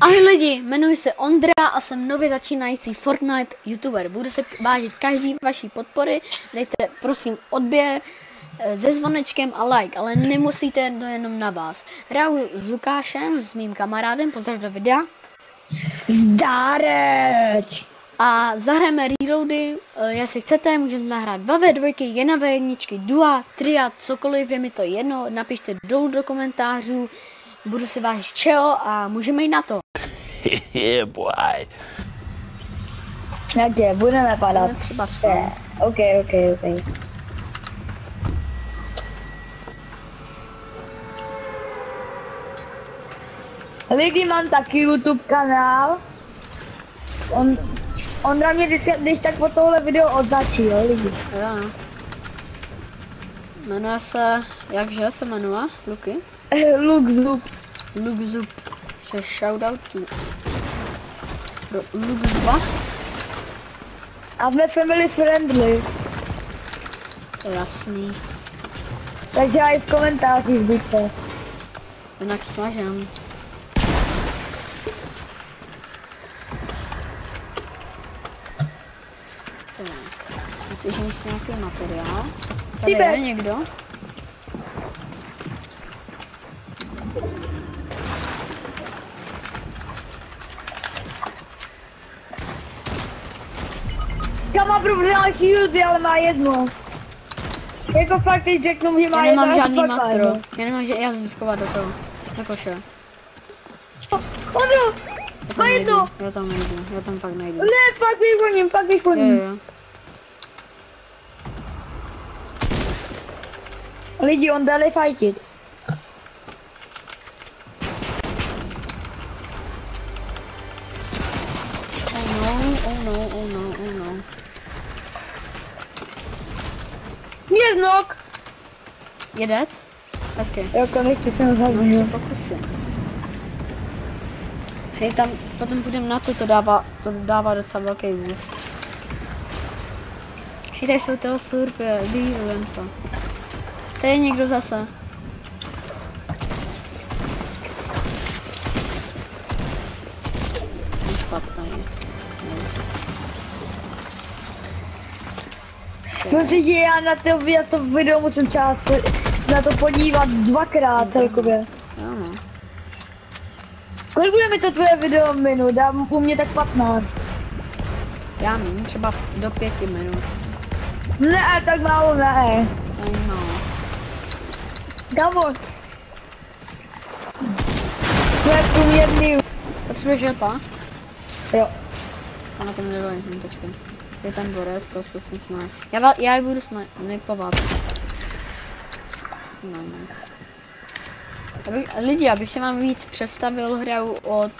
Ahoj lidi, jmenuji se Ondra a jsem nově začínající Fortnite youtuber. Budu se vážit každý vaší podpory, dejte prosím odběr se zvonečkem a like, ale nemusíte to jenom na vás. Hraju s Lukášem, s mým kamarádem, pozdrav do videa. Zdárec! A zahrajeme reloady, jestli chcete, můžete zahrát 2v2, 1v1, dua, tria, cokoliv, je mi to jedno, napište dolů do komentářů, budu si vážit všeho a můžeme jít na to. Yeah, boy. Jak je, budeme padat. Třeba OK. Lidi, mám taky YouTube kanál. Ondra mě když tak po tohle video označí, jo lidi. Jo. Jmenuje se, jakže se jmenuje? Luky? Luk Zub. Se shoutout pro Luk Zuba. A jsme family friendly. To je jasný. Takže aj v komentářích buďte. Jinak smažem. Tak. Vytěžím si nějaký materiál. Tady je někdo? Kam má probral shieldy, ale má jedno. Jako fakt teď řeknu, že má Já jedno. nemám žádný makro. Já nemám já jsem schovat do toho. Na koše. Ondro! Má jedno! Já tam nejdu, já tam fakt nejdu. Ne, fakt vykoním. Jo. Lidi, on dali fajtit. Oh no. Je znok! Je dead? Taky. Jo, konečně jsem zabil. Pokusím. Hej, tam potom půjdem na to, to dává docela velký boost. Hej, tady jsou toho slurpy, vyhýlujem co. Tady je někdo zase. Špatný. Myslím, že já na to video musím čas na to podívat dvakrát celkově. Jo no. Kolik bude mi to tvoje video minut? Dám u mě tak 15. Já mím, třeba do 5 minut. Ne, tak málo ne. No. Kamo. To je průměrný. Potřebuješ helpa? Jo. A na tom nedojím teďka. Je tam borec, to zkusím snad. Já je budu snipovat. No nic. Lidi, abych se vám víc představil, hraju od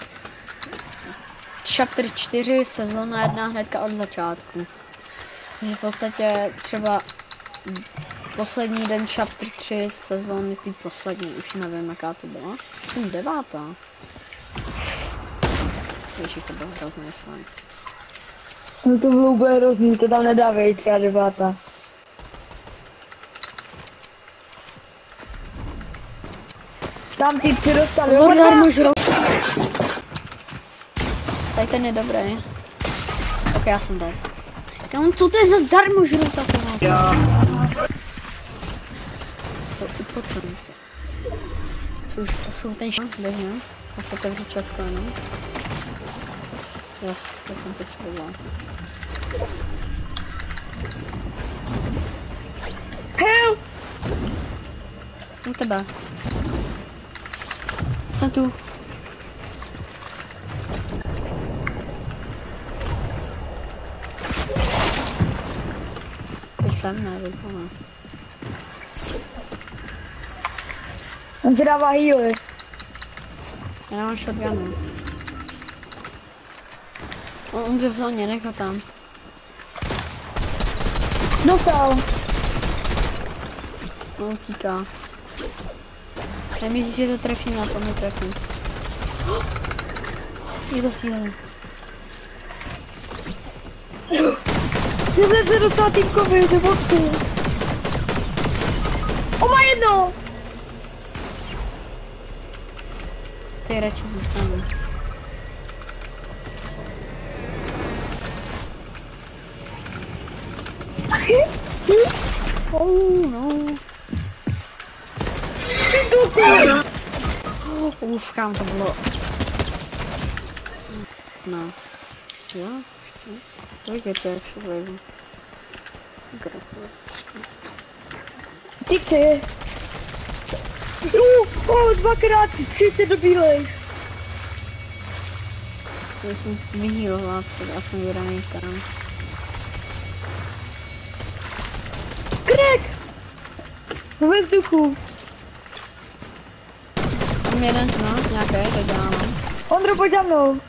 Chapter 4, sezóna 1 hnedka od začátku. Takže v podstatě třeba poslední den Chapter 3 sezóny, ty poslední, už nevím jaká to byla. Jsem 9. Ježiš, to bylo hrozný slime. No to bylo úplně hrozný, to tam nedávej třeba 9. Tam ty 3 dostali. Tady ten je dobrý. Ok, já jsem dead. Kámo, co to je za darmožrouta tohle? To upocený se. To jsou ten běžně. A to otevřu četko jenom. Jo, to jsem potřeboval. Help! U tebe. Jsem tu. Ty jsem nevykonal. On si dává healy. Já nemám shotgunu. On umře v zóně, nech ho tam. Dostal. On utíká. Nemyslíš, že to trefí, na to netrefí. Je to cílené. Já jsem se dostal týmkovi do boxu. O, má jedno! Ty radši zůstanu. Oh, no. Kam to bylo. No. Jo, chci. Vidíte, jak se vlezu. Ty chci. Dvakrát 30 do bílej. Já jsem vyhýl hlavce, já jsem vyraný tam. Krek! Ve vzduchu. Mám jeden, no, nějaké, to dělám. Ondro, pojď za mnou.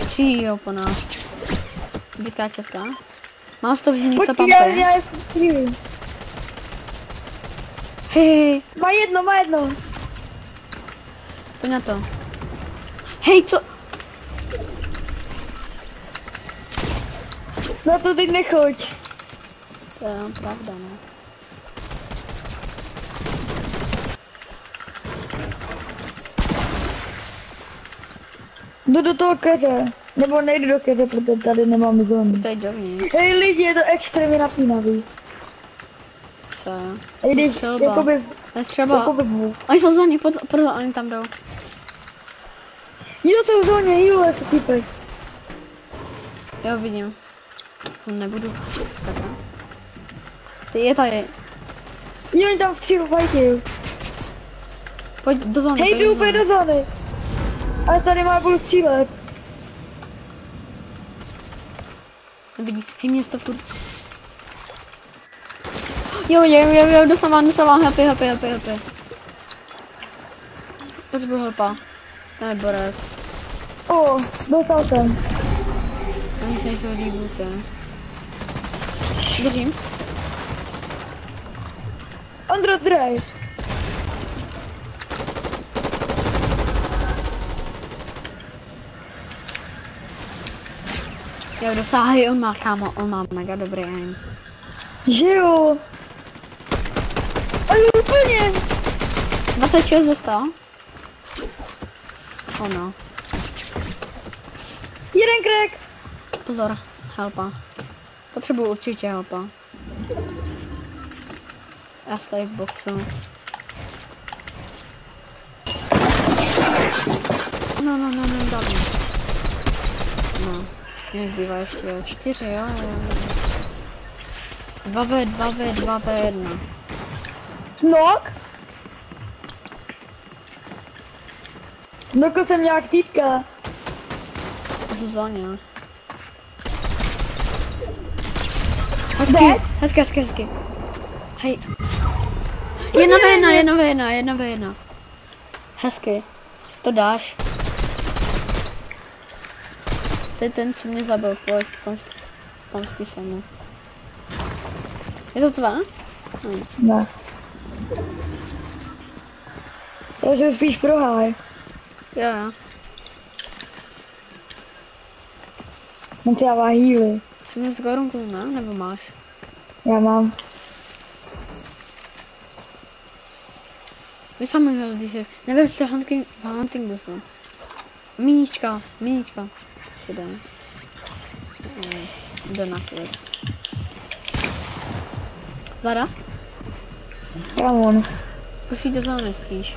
Přijel po nás. Bytká četka. Mám z toho vzít místo Pojď, pampy. já střílím. Hej, Má jedno. pojď na to. Hej, co? Na to teď nechoď. To je pravda, no. Jdu do toho keře. Nebo nejdu do keře, protože tady nemám zónu. To je dovnitř. Hej lidi, je to extrémně napínavý. Co je? Hej, když Střelba. jakoby, To je třeba. jakoby vůz. Oni jsou za ní, pozor, oni tam jdou. Jo, jsou v zóně, jíle se týpek. Jo, vidím. To nebudu. Takhle. Ty je tady. Jo, oni tam vstřívají. Pojď do zóny. Hej, pojď jdu úplně do zóny. Ale tady má budu střílet. Vidí. Hej, město furt. Jo, dostávám, happy. Potřebuji helpa. To je borec. Dostal jsem. Oni se nejsou líbíte. Držím. Ondro, draj. Jo, dosáhej, on má mega dobrý aim. Že jo. Ale úplně. 26 dostal. Ono. Jeden krek. Pozor, helpa. Potřebuji určitě helpa. Já stojí v boxu. No, dám. No, mě zbývá ještě 4, jo. 2v1. Nok. Dokud jsem nějak týpka. Zóně. Dead? Hezky. Hej. Jedna v jedna. Hezky. To dáš. To je ten, co mě zabil, pojď, pomstí se mu. Je to tvá? Ne. Já jsem spíš proháj. Jo. On ti dává healy. Jsem z korunku, ne? Nebo máš? Já mám. Vy sami ho když nevím, jestli huntingu jsou. Minička. Si dám. Jde na klid. Zara? Come on. Pusí do zóny spíš.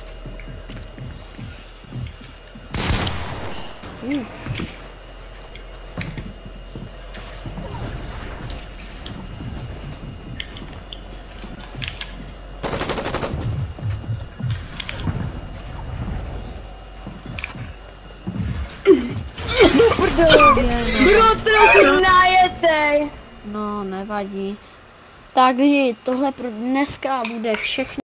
Bylo trochu najetej. No, nevadí. Tak lidi, tohle pro dneska bude všechno.